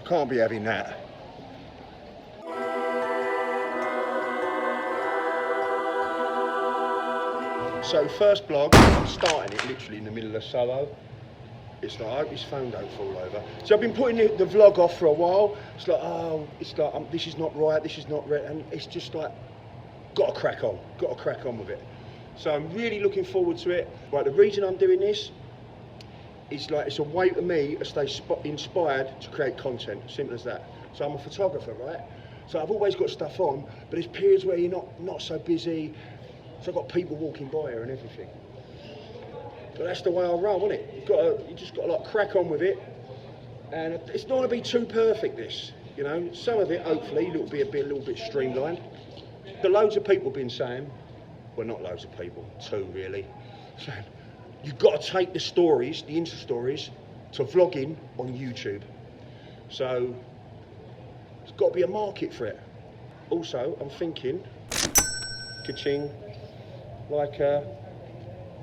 can't be having that. So first vlog, I'm starting it literally in the middle of Soho. It's like, I hope his phone don't fall over. So I've been putting the vlog off for a while. It's like, oh, it's like, this is not right, this is not right. And it's just like, got to crack on with it. So I'm really looking forward to it. Right, the reason I'm doing this is like, it's a way for me to stay inspired to create content, simple as that. So I'm a photographer, right? So I've always got stuff on, but there's periods where you're not so busy. So I've got people walking by here and everything. But that's the way I roll, isn't it? You just got to like crack on with it. And it's not going to be too perfect, this. You know, some of it, hopefully, a little bit streamlined. The loads of people have been saying, well, not loads of people, two really, saying, you've got to take the stories, the Insta stories, to vlogging on YouTube. So, there's got to be a market for it. Also, I'm thinking, ka-ching, like,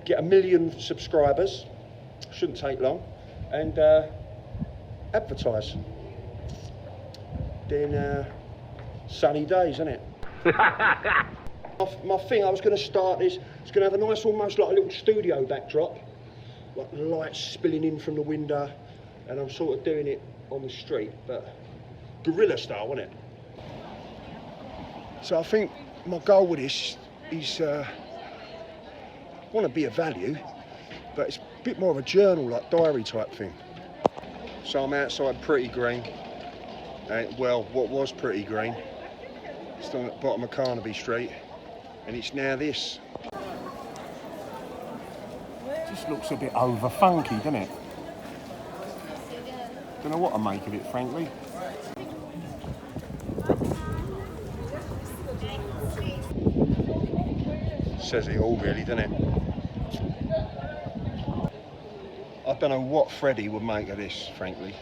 get 1 million subscribers, shouldn't take long, and advertise. Then, sunny days, isn't it? My thing, I was going to start this, it's going to have a nice, almost like a little studio backdrop, like lights spilling in from the window, and I'm sort of doing it on the street, but guerrilla style, isn't it? So I think my goal with this is, I want to be of value, but it's a bit more of a journal, like diary type thing. So I'm outside Pretty Green, well, what was Pretty Green. It's on the bottom of Carnaby Street, and it's now this. Just looks a bit over funky, doesn't it? Don't know what to make of it, frankly. Says it all, really, doesn't it? I don't know what Freddie would make of this, frankly.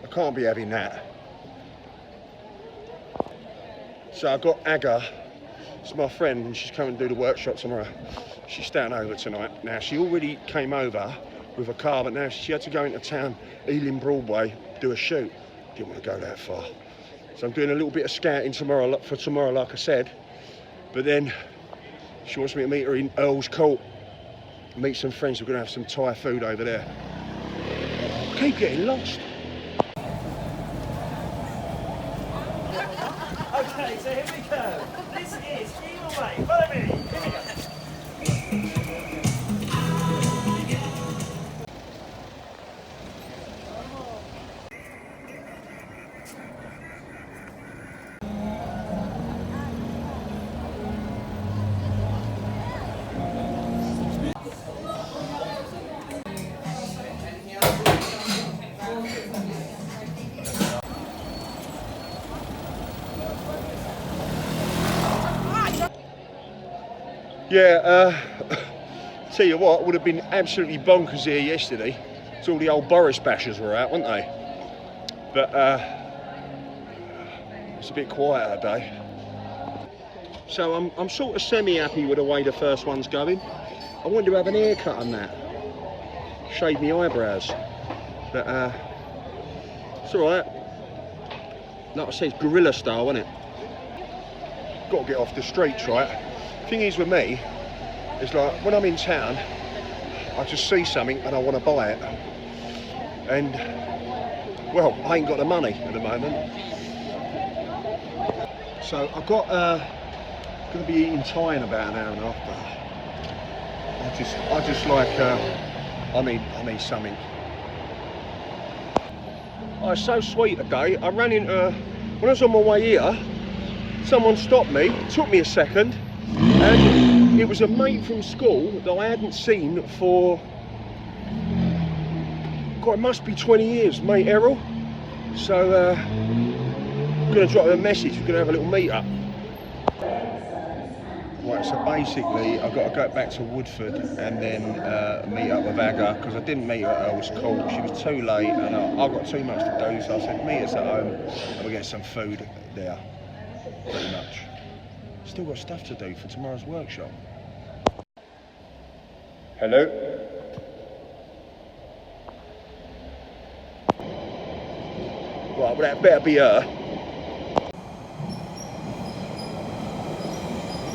I can't be having that. So I've got Aga, it's my friend, and she's coming to do the workshop tomorrow. She's staying over tonight. Now, she already came over with a car, but now she had to go into town, Ealing Broadway, do a shoot. Didn't want to go that far. So I'm doing a little bit of scouting tomorrow, like I said. But then she wants me to meet her in Earl's Court, meet some friends. We're going to have some Thai food over there. I keep getting lost. Okay, so here we go. This is Either Way. Follow me. Here we go. Yeah, tell you what, would have been absolutely bonkers here yesterday. So all the old Boris bashers were out, weren't they? But it's a bit quieter today. So I'm sort of semi-happy with the way the first one's going. I wanted to have an haircut on that. Shave my eyebrows. But it's alright. Like I said, it's guerrilla style, isn't it? Got to get off the streets, right? Thing is with me, it's like when I'm in town, I just see something and I want to buy it. And, well, I ain't got the money at the moment. So I've got, going to be eating Thai in about an hour and a half, but I just like, I need something. Oh, it's so sweet today. I ran into, when I was on my way here, someone stopped me, it took me a second, and it was a mate from school that I hadn't seen for God, it must be 20 years, mate Errol. So, I'm going to drop her a message. We're going to have a little meet up. Right, so basically I've got to go back to Woodford and then meet up with Aga, because I didn't meet her at Earl's Court. She was too late and I've got too much to do, so I said meet us at home and we'll get some food there, pretty much. Still got stuff to do for tomorrow's workshop. Hello? Right, well that better be her.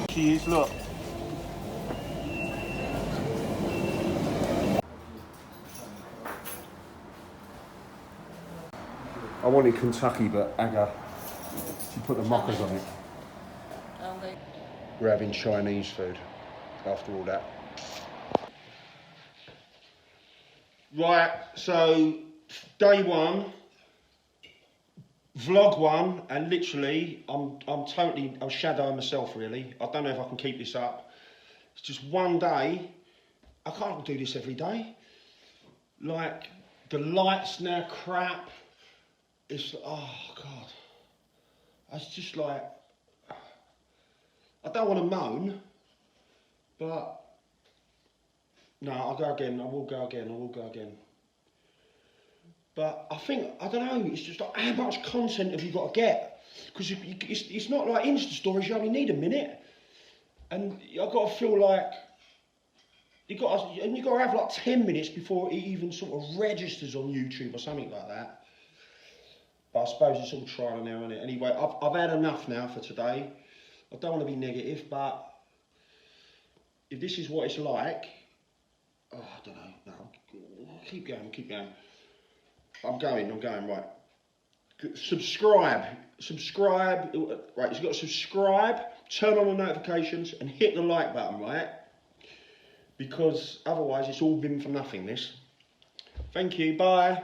She is, look. I wanted Kentucky, but Aga, she put the mockers on it. We're having Chinese food after all that. Right, so day one, vlog one, and literally I'm shadowing myself really. I don't know if I can keep this up. It's just one day. I can't do this every day. Like, the lights now crap. It's, oh God. It's just like, I don't want to moan, but no, I'll go again. I will go again. But I think, I don't know, it's just like, how much content have you got to get? Because it's not like Insta stories, you only need a minute. And I've got to feel like, you've got to have like 10 minutes before it even sort of registers on YouTube or something like that. But I suppose it's all trial and error, isn't it? Anyway, I've had enough now for today. I don't want to be negative, but if this is what it's like, oh, I don't know. No, keep going. I'm going, right. Subscribe. Right, you've got to subscribe, turn on the notifications, and hit the like button, right? Because otherwise it's all been for nothing, this. Thank you, bye.